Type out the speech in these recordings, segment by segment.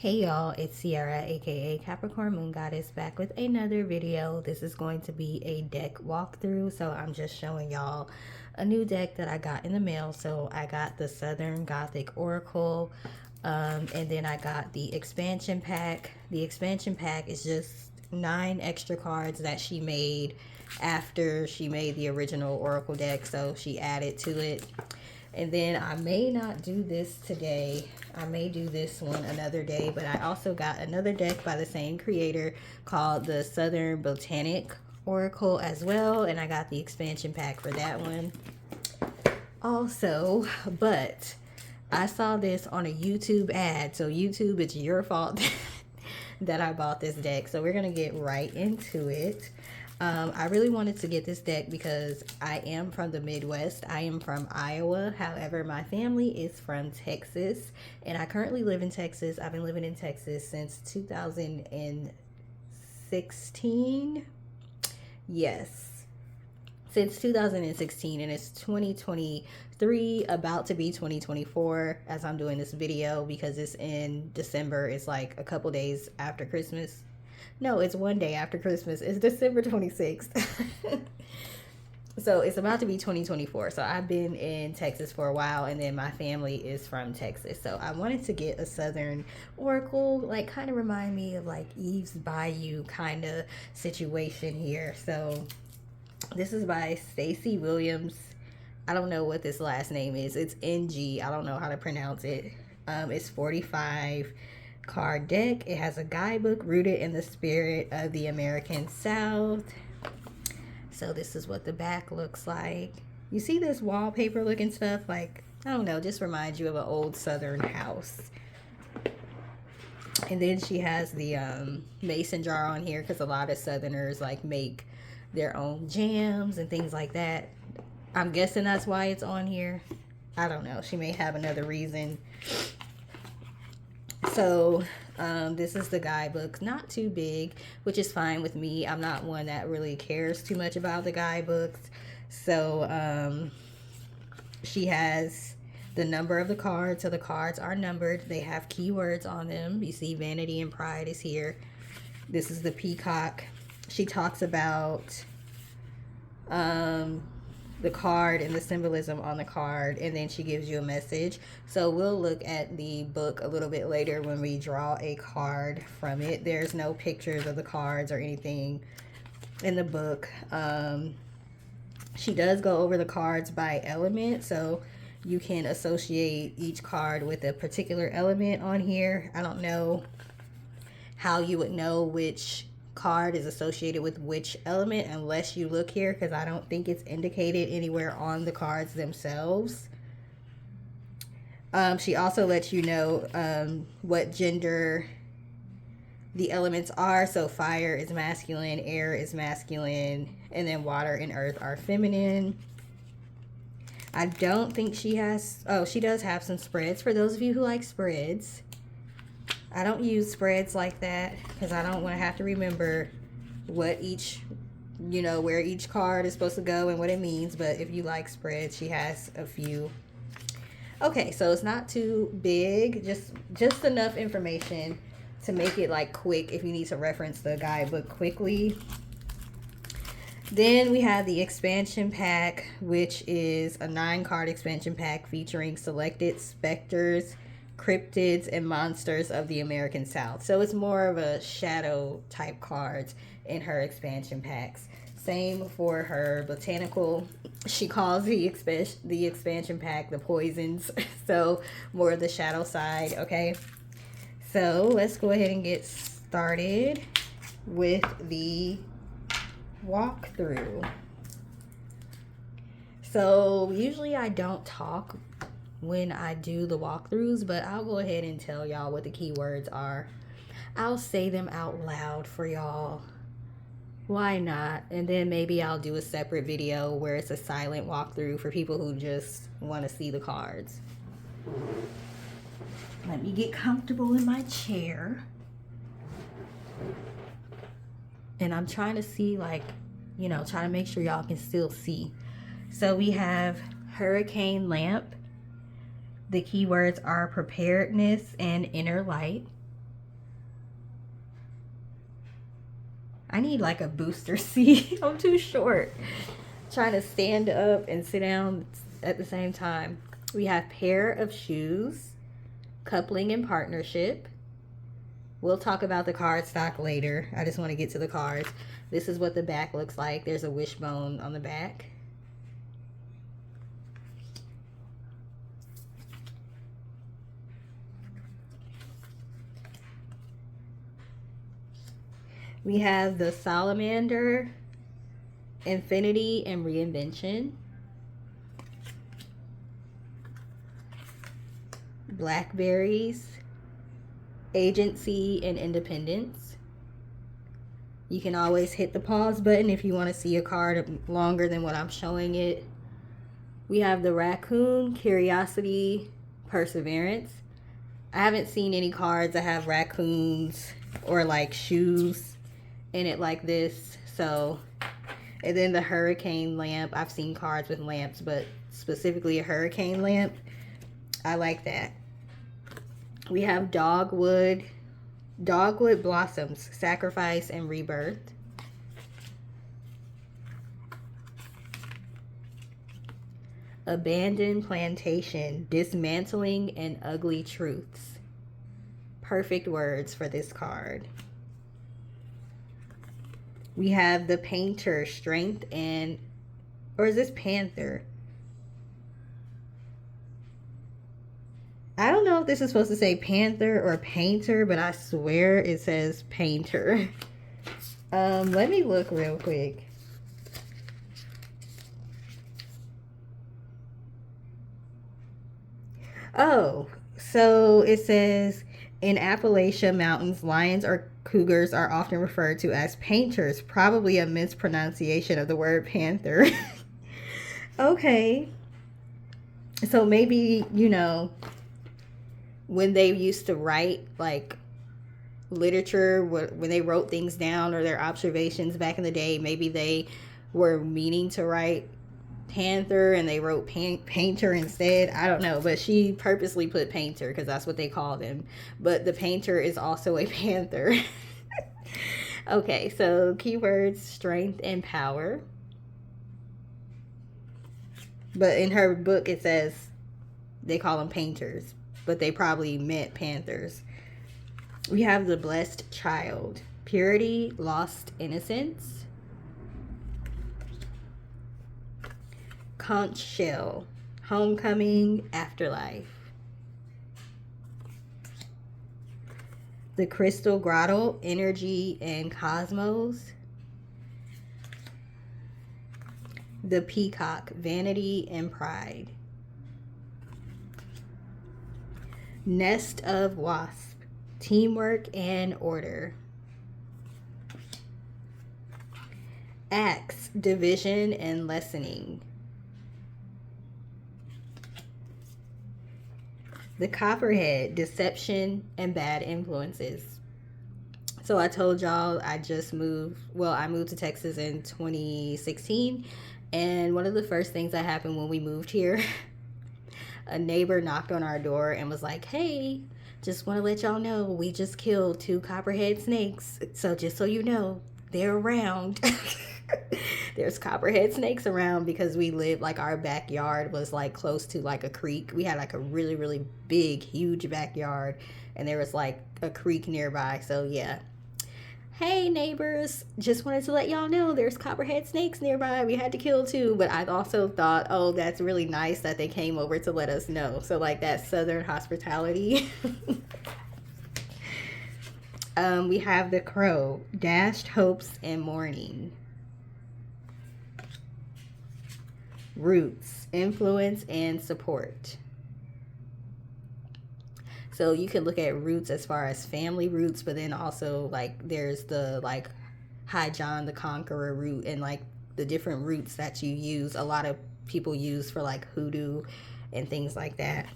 Hey y'all, it's Sierra aka Capricorn Moon Goddess back with another video. This is going to be a deck walkthrough, so I'm just showing y'all a new deck that I got in the mail. So I got the Southern Gothic Oracle, and then I got the expansion pack. The expansion pack is just 9 extra cards that she made after she made the original Oracle deck, so she added to it. And then I may not do this today. I may do this one another day, but I also got another deck by the same creator called the Southern Botanic Oracle as well. And I got the expansion pack for that one also. But I saw this on a YouTube ad. So YouTube, it's your fault that I bought this deck. So we're going to get right into it. I really wanted to get this deck because I am from the Midwest. I am from Iowa. However, my family is from Texas, and I currently live in Texas. I've been living in Texas since 2016. Yes, since 2016, and it's 2023, about to be 2024 as I'm doing this video because it's in December. It's like a couple days after Christmas. No, it's one day after Christmas. It's December 26th. So it's about to be 2024. So I've been in Texas for a while, and then my family is from Texas. So I wanted to get a Southern Oracle, like kind of remind me of like Eve's Bayou kind of situation here. So this is by Stacey Williams. I don't know what this last name is. It's NG. I don't know how to pronounce it. It's 45 card deck. It has a guidebook rooted in the spirit of the American South. So this is what the back looks like. You see this wallpaper looking stuff, like, I don't know, just reminds you of an old Southern house. And then she has the mason jar on here because a lot of Southerners like make their own jams and things like that. I'm guessing that's why it's on here. I don't know, she may have another reason. So this is the guidebook. Not too big, which is fine with me. I'm not one that really cares too much about the guidebooks. So she has the number of the cards. So the cards are numbered. They have keywords on them. You see vanity and pride is here. This is the peacock. She talks about the card and the symbolism on the card, and then she gives you a message. So we'll look at the book a little bit later when we draw a card from it. There's no pictures of the cards or anything in the book. She does go over the cards by element, so you can associate each card with a particular element on here. I don't know how you would know which card is associated with which element unless you look here, because I don't think it's indicated anywhere on the cards themselves. She also lets you know what gender the elements are. So fire is masculine, air is masculine, and then water and earth are feminine. I don't think she has, oh, she does have some spreads for those of you who like spreads. I don't use spreads like that because I don't want to have to remember what each, you know, where each card is supposed to go and what it means. But if you like spreads, she has a few. Okay, so it's not too big, just enough information to make it like quick if you need to reference the guidebook quickly. Then we have the expansion pack, which is a 9-card expansion pack featuring selected specters, cryptids, and monsters of the American South. So it's more of a shadow type cards in her expansion packs. Same for her botanical. She calls the expansion pack the poisons. So more of the shadow side. Okay, so let's go ahead and get started with the walkthrough. So usually I don't talk when I do the walkthroughs, but I'll go ahead and tell y'all what the keywords are. I'll say them out loud for y'all. Why not? And then maybe I'll do a separate video where it's a silent walkthrough for people who just want to see the cards. Let me get comfortable in my chair. And I'm trying to see, like, you know, trying to make sure y'all can still see. So we have hurricane lamp. The keywords are preparedness and inner light. I need like a booster seat. I'm too short. Trying to stand up and sit down at the same time. We have pair of shoes, coupling and partnership. We'll talk about the card stock later. I just want to get to the cards. This is what the back looks like. There's a wishbone on the back. We have the salamander, infinity, and reinvention. Blackberries, agency, and independence. You can always hit the pause button if you want to see a card longer than what I'm showing it. We have the raccoon, curiosity, perseverance. I haven't seen any cards that have raccoons or like shoes in it like this. So, and then the hurricane lamp. I've seen cards with lamps, but specifically a hurricane lamp. I like that. We have dogwood blossoms, sacrifice and rebirth. Abandoned plantation, dismantling and ugly truths. Perfect words for this card. We have the painter, strength and, or is this panther? I don't know if this is supposed to say panther or painter, but I swear it says painter. Let me look real quick. Oh, so it says in Appalachia Mountains, lions or cougars are often referred to as painters, probably a mispronunciation of the word panther. Okay. So maybe, you know, when they used to write like literature, when they wrote things down or their observations back in the day, maybe they were meaning to write panther and they wrote painter instead. I don't know, but she purposely put painter because that's what they called him. But the painter is also a panther. Okay, so keywords, strength and power. But in her book it says they call them painters, but they probably meant panthers. We have the blessed child, purity, lost innocence. Conch shell, homecoming, afterlife. The crystal grotto, energy and cosmos. The peacock, vanity and pride. Nest of wasp, teamwork and order. Axe, division and lessening. The copperhead, deception and bad influences. So I told y'all I just moved, well, I moved to Texas in 2016, and one of the first things that happened when we moved here, a neighbor knocked on our door and was like, hey, just want to let y'all know we just killed 2 copperhead snakes, so just so you know, they're around. There's copperhead snakes around because we live, like, our backyard was like close to like a creek. We had like a really, really big, huge backyard, and there was like a creek nearby. So yeah. Hey neighbors, just wanted to let y'all know there's copperhead snakes nearby. We had to kill 2, but I also thought, oh, that's really nice that they came over to let us know. So like that southern hospitality. We have the crow, dashed hopes and mourning. Roots, influence and support. So you can look at roots as far as family roots, but then also like there's the like High John the Conqueror root and like the different roots that you use. A lot of people use for like hoodoo and things like that.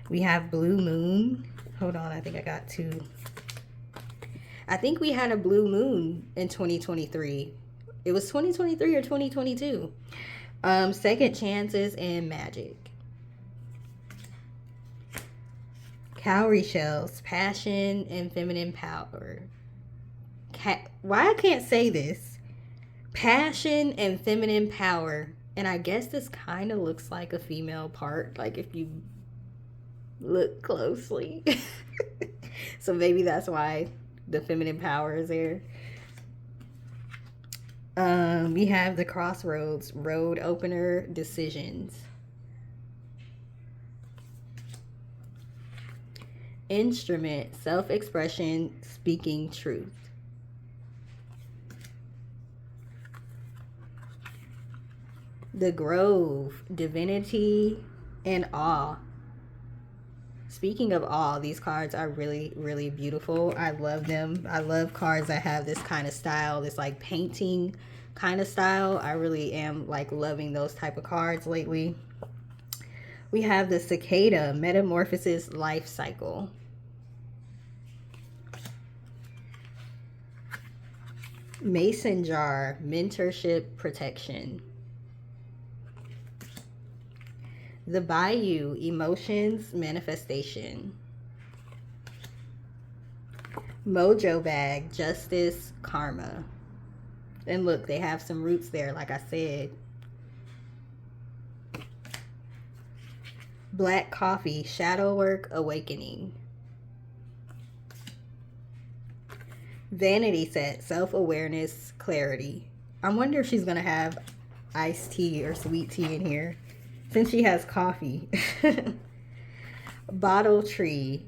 We have blue moon. Hold on, I think I got 2. I think we had a blue moon in 2023. It was 2023 or 2022. Second chances and magic. Cowrie shells, passion and feminine power. why I can't say this. Passion and feminine power. And I guess this kind of looks like a female part, like if you look closely. So maybe that's why the feminine power is there. We have the Crossroads Road Opener Decisions. Instrument, self-expression, speaking truth. The Grove, divinity and awe. Speaking of awe, these cards are really, really beautiful. I love them. I love cards that have this kind of style, this like painting kind of style. I really am like loving those type of cards lately. We have the Cicada, Metamorphosis Life Cycle. Mason Jar, Mentorship Protection. The Bayou, Emotions Manifestation. Mojo Bag, Justice Karma. And look, they have some roots there, like I said. Black Coffee, Shadow Work Awakening. Vanity Set, Self-Awareness Clarity. I wonder if she's going to have iced tea or sweet tea in here, since she has coffee. Bottle Tree,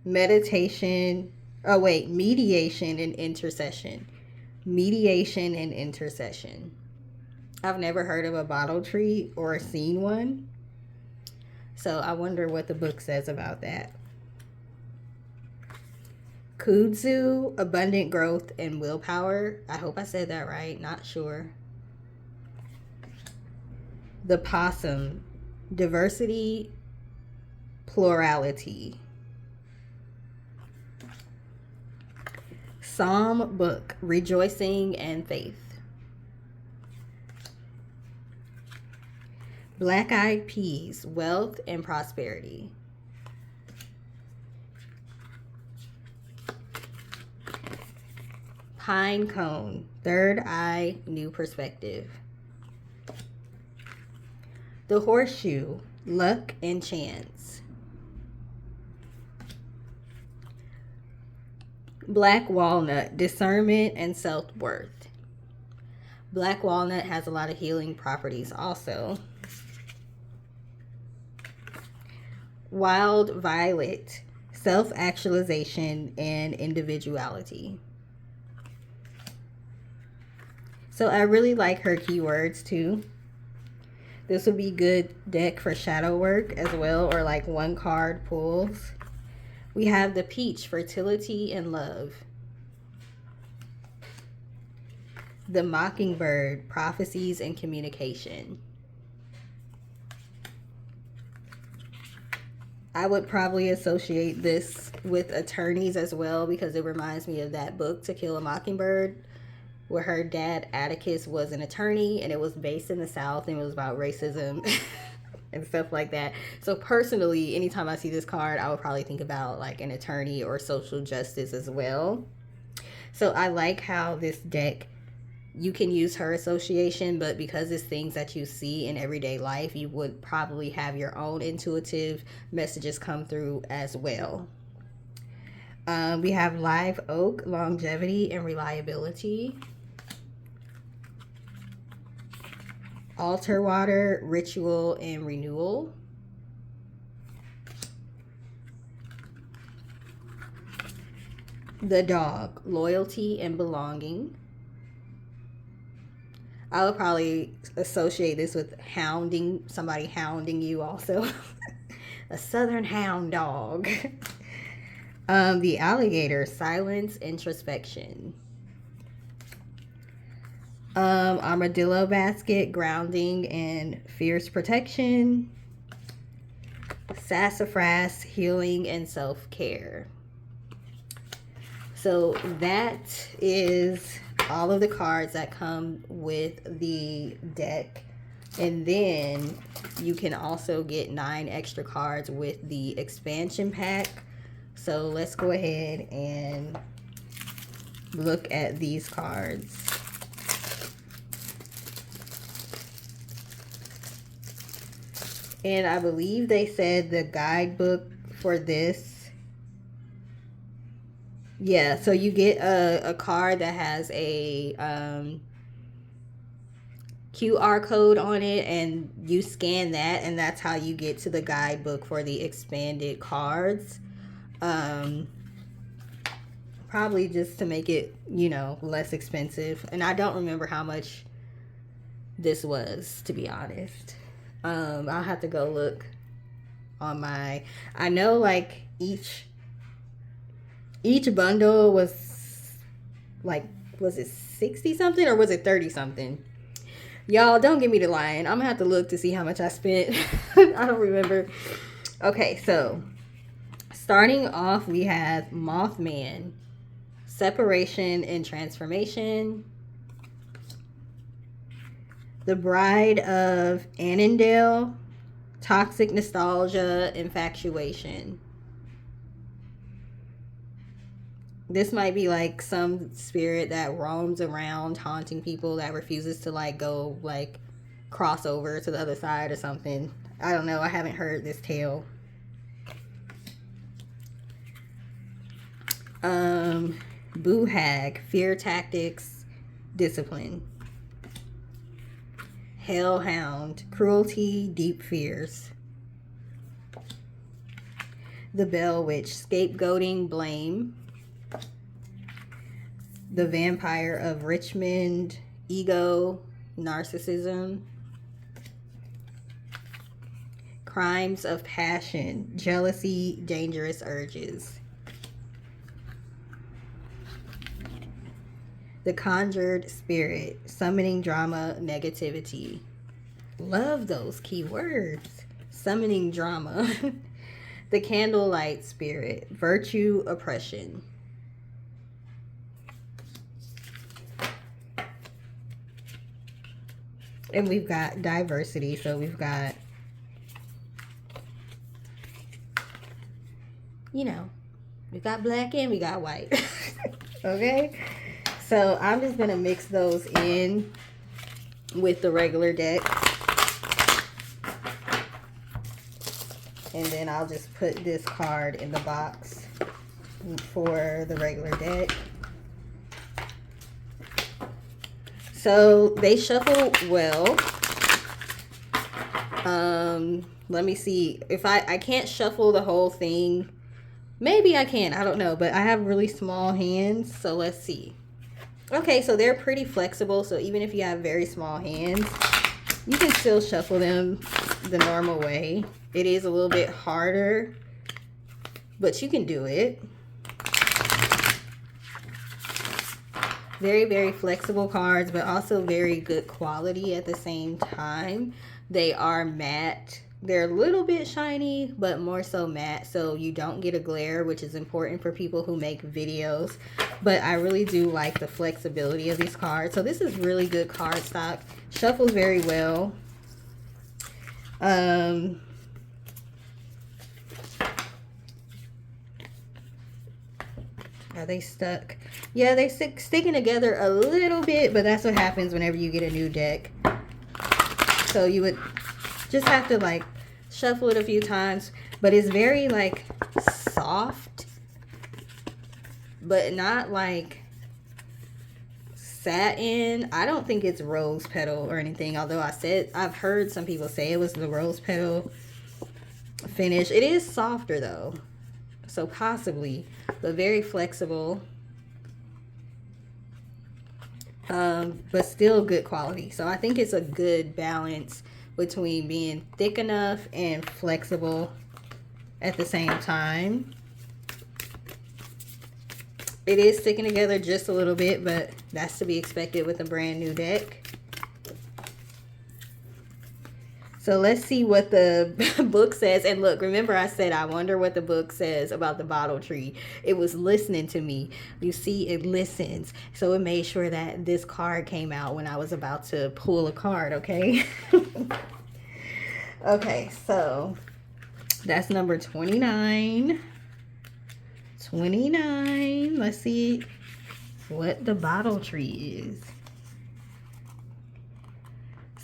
Meditation. Oh, wait. Mediation and Intercession. Mediation and Intercession. I've never heard of a bottle tree or seen one. So I wonder what the book says about that. Kudzu, Abundant Growth and Willpower. I hope I said that right. Not sure. The Possum, Diversity, Plurality. Psalm Book, Rejoicing and Faith. Black Eyed Peas, Wealth and Prosperity. Pine Cone, Third Eye, New Perspective. The Horseshoe, Luck and Chance. Black Walnut, Discernment and Self-Worth. Black walnut has a lot of healing properties also. Wild Violet, Self-Actualization and Individuality. So I really like her keywords too. This would be good deck for shadow work as well, or like one card pulls. We have the Peach, Fertility and Love. The Mockingbird, Prophecies and Communication. I would probably associate this with attorneys as well, because it reminds me of that book, To Kill a Mockingbird, where her dad Atticus was an attorney, and it was based in the South, and it was about racism and stuff like that. So personally, anytime I see this card, I would probably think about like an attorney or social justice as well. So I like how this deck, you can use her association, but because it's things that you see in everyday life, you would probably have your own intuitive messages come through as well. We have Live Oak, Longevity and Reliability. Altar Water, Ritual and Renewal. The Dog, Loyalty and Belonging. I would probably associate this with hounding, somebody hounding you also. A Southern hound dog. The Alligator, Silence, Introspection. Armadillo Basket, Grounding and Fierce Protection. Sassafras, Healing and Self-Care. So that is all of the cards that come with the deck. And then you can also get 9 extra cards with the expansion pack. So let's go ahead and look at these cards. And I believe they said the guidebook for this. Yeah, so you get a card that has a QR code on it, and you scan that, and that's how you get to the guidebook for the expanded cards. Probably just to make it, you know, less expensive. And I don't remember how much this was, to be honest. I'll have to go look on my, I know like each bundle was like, was it 60 something or was it 30 something? Y'all, don't get me to lying. I'm gonna have to look to see how much I spent. I don't remember. Okay, so starting off, we have Mothman, Separation and Transformation, The Bride of Annandale, Toxic Nostalgia, Infatuation. This might be like some spirit that roams around haunting people that refuses to like go like cross over to the other side or something. I don't know. I haven't heard this tale. Boo Hag, Fear Tactics, Discipline. Hellhound, Cruelty, Deep Fears. The Bell Witch, Scapegoating, Blame. The Vampire of Richmond, Ego, Narcissism. Crimes of Passion, Jealousy, Dangerous Urges. The Conjured Spirit, Summoning Drama, Negativity. Love those keywords. Summoning Drama. The Candlelight Spirit, Virtue, Oppression. And we've got diversity, so we've got, you know, we got black and we got white. Okay? So I'm just going to mix those in with the regular deck. And then I'll just put this card in the box for the regular deck. So they shuffle well. Let me see if I can't shuffle the whole thing. Maybe I can, I don't know, but I have really small hands, so let's see. Okay, so they're pretty flexible, so even if you have very small hands, you can still shuffle them the normal way. It is a little bit harder, but you can do it. Very, very flexible cards, but also very good quality at the same time. They are matte. They're a little bit shiny, but more so matte, so you don't get a glare, which is important for people who make videos. But I really do like the flexibility of these cards. So this is really good card stock. Shuffles very well. Are they stuck? Yeah, they sticking together a little bit, but that's what happens whenever you get a new deck. So you would just have to like shuffle it a few times, but it's very like soft, but not like satin. I don't think it's rose petal or anything, although I've heard some people say it was the rose petal finish. It is softer though, so possibly, but very flexible, but still good quality. So I think it's a good balance between being thick enough and flexible at the same time. It is sticking together just a little bit, but that's to be expected with a brand new deck. So let's see what the book says. And look, remember I said I wonder what the book says about the bottle tree. It was listening to me. You see, it listens. So it made sure that this card came out when I was about to pull a card, okay? Okay, so that's number 29. 29. Let's see what the bottle tree is.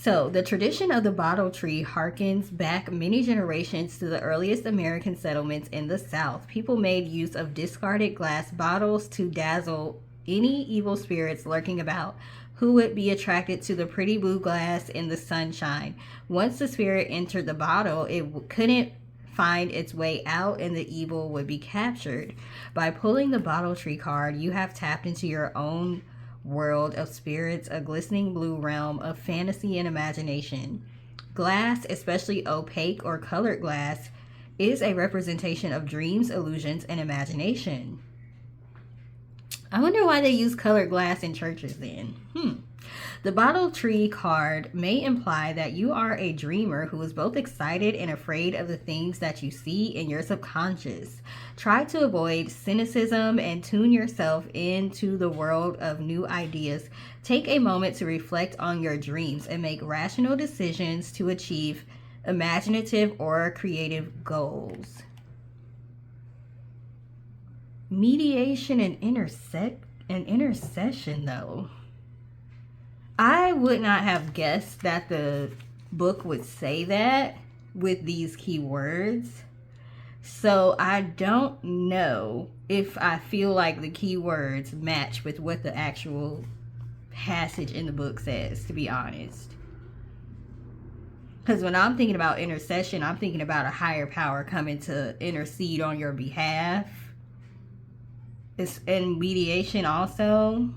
So, the tradition of the bottle tree harkens back many generations to the earliest American settlements in the South. People made use of discarded glass bottles to dazzle any evil spirits lurking about, who would be attracted to the pretty blue glass in the sunshine. Once the spirit entered the bottle, it couldn't find its way out and the evil would be captured. By pulling the bottle tree card, you have tapped into your own world of spirits, a glistening blue realm of fantasy and imagination. Glass, especially opaque or colored glass, is a representation of dreams, illusions, and imagination. I wonder why they use colored glass in churches then. The bottle tree card may imply that you are a dreamer who is both excited and afraid of the things that you see in your subconscious. Try to avoid cynicism and tune yourself into the world of new ideas. Take a moment to reflect on your dreams and make rational decisions to achieve imaginative or creative goals. Mediation and intercession, though. I would not have guessed that the book would say that with these keywords. So I don't know if I feel like the keywords match with what the actual passage in the book says, to be honest. Because when I'm thinking about intercession, I'm thinking about a higher power coming to intercede on your behalf. It's in mediation also.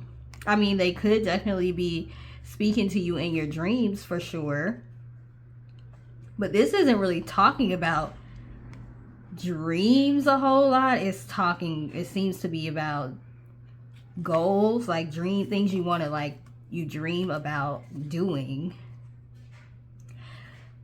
I mean, they could definitely be speaking to you in your dreams for sure. But this isn't really talking about dreams a whole lot. It seems to be about goals, like things you want to, like, you dream about doing.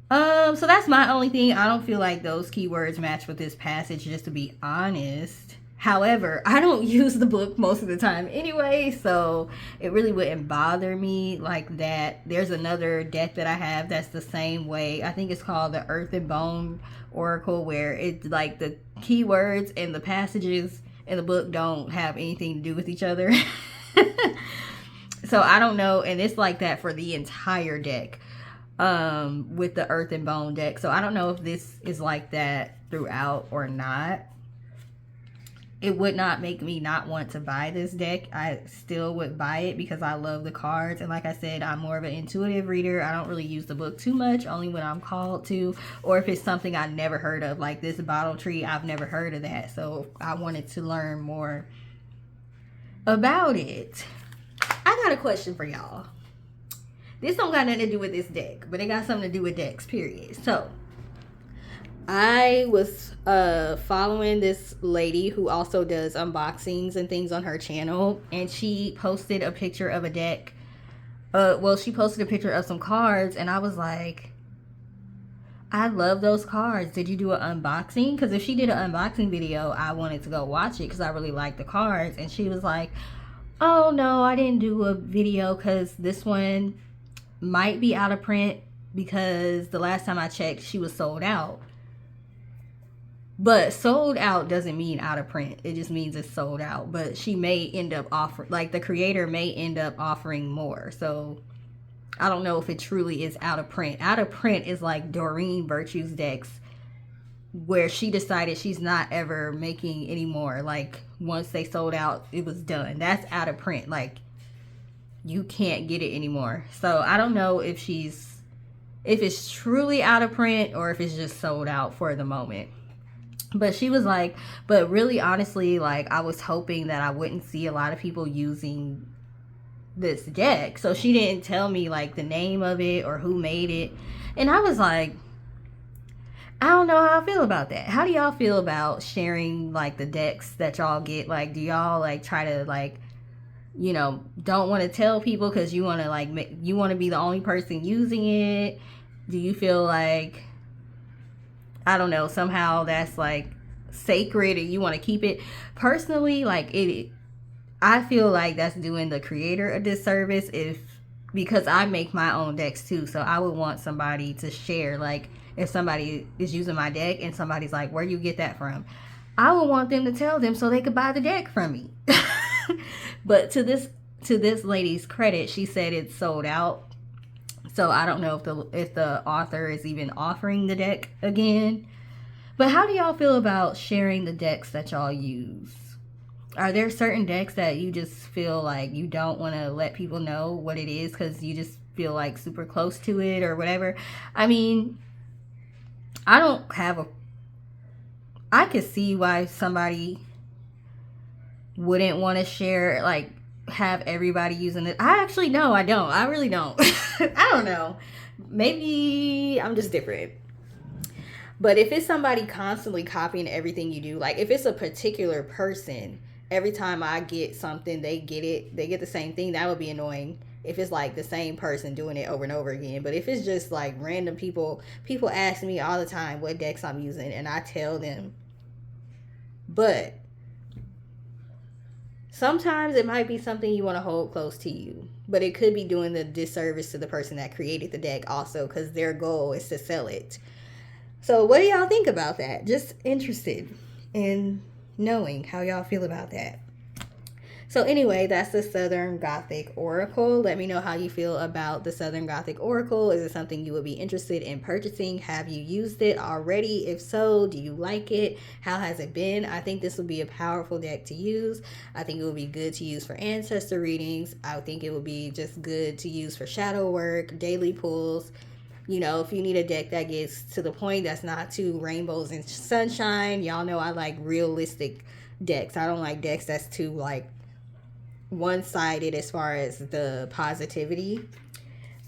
So that's my only thing. I don't feel like those keywords match with this passage, just to be honest. However, I don't use the book most of the time anyway, so it really wouldn't bother me like that. There's another deck that I have that's the same way. I think it's called the Earth and Bone Oracle, where it's like the keywords and the passages in the book don't have anything to do with each other. So I don't know, and it's like that for the entire deck with the Earth and Bone deck. So I don't know if this is like that throughout or not. It would not make me not want to buy this deck. I still would buy it because I love the cards. And like I said, I'm more of an intuitive reader. I don't really use the book too much, only when I'm called to, or if it's something I never heard of, like this bottle tree. I've never heard of that. So I wanted to learn more about it. I got a question for y'all. This don't got nothing to do with this deck, but it got something to do with decks, period. So I was following this lady who also does unboxings and things on her channel, and she posted a picture of a deck. She posted a picture of some cards, and I was like, I love those cards. Did you do an unboxing? Because if she did an unboxing video, I wanted to go watch it because I really like the cards. And she was like, oh no, I didn't do a video because this one might be out of print, because the last time I checked, she was sold out. But sold out doesn't mean out of print. It just means it's sold out. But she may end up offering, like the creator may end up offering more. So I don't know if it truly is out of print. Out of print is like Doreen Virtue's decks, where she decided she's not ever making any more. Like once they sold out, it was done. That's out of print. Like you can't get it anymore. So I don't know if it's truly out of print or if it's just sold out for the moment. But she was like, but really honestly, like I was hoping that I wouldn't see a lot of people using this deck. So she didn't tell me like the name of it or who made it. And I was like, I don't know how I feel about that. How do y'all feel about sharing like the decks that y'all get? Like, do y'all like try to like, you know, don't want to tell people because you want to like you want to be the only person using it? Do you feel like, I don't know, somehow that's like sacred and you want to keep it? Personally, like I feel like that's doing the creator a disservice because I make my own decks too. So I would want somebody to share, like if somebody is using my deck and somebody's like, where you get that from? I would want them to tell them so they could buy the deck from me. But to this lady's credit, she said it's sold out. So I don't know if the author is even offering the deck again. But how do y'all feel about sharing the decks that y'all use? Are there certain decks that you just feel like you don't want to let people know what it is because you just feel like super close to it or whatever? I mean, I don't have a. I could see why somebody wouldn't want to share, like, have everybody using it. I actually, no, I don't. I really don't. I don't know. Maybe I'm just different. But if it's somebody constantly copying everything you do, like if it's a particular person, every time I get something, they get it, they get the same thing, that would be annoying. If it's like the same person doing it over and over again. But if it's just like random people ask me all the time what decks I'm using and I tell them. But sometimes it might be something you want to hold close to you, but it could be doing the disservice to the person that created the deck also, because their goal is to sell it. So what do y'all think about that? Just interested in knowing how y'all feel about that. So anyway, that's the Southern Gothic Oracle. Let me know how you feel about the Southern Gothic Oracle. Is it something you would be interested in purchasing? Have you used it already? If so, do you like it? How has it been? I think this would be a powerful deck to use. I think it would be good to use for ancestor readings. I think it would be just good to use for shadow work, daily pulls. You know, if you need a deck that gets to the point that's not too rainbows and sunshine. Y'all know I like realistic decks. I don't like decks that's too like one-sided as far as the positivity.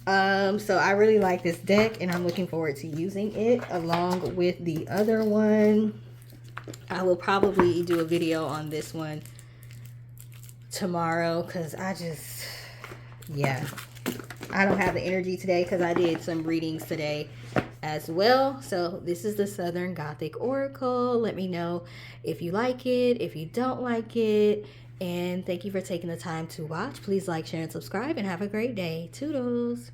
So I really like this deck and I'm looking forward to using it along with the other one. I will probably do a video on this one tomorrow because I don't have the energy today because I did some readings today as well. So this is the Southern Gothic Oracle. Let me know if you like it, if you don't like it. And thank you for taking the time to watch. Please like, share, and subscribe, and have a great day. Toodles.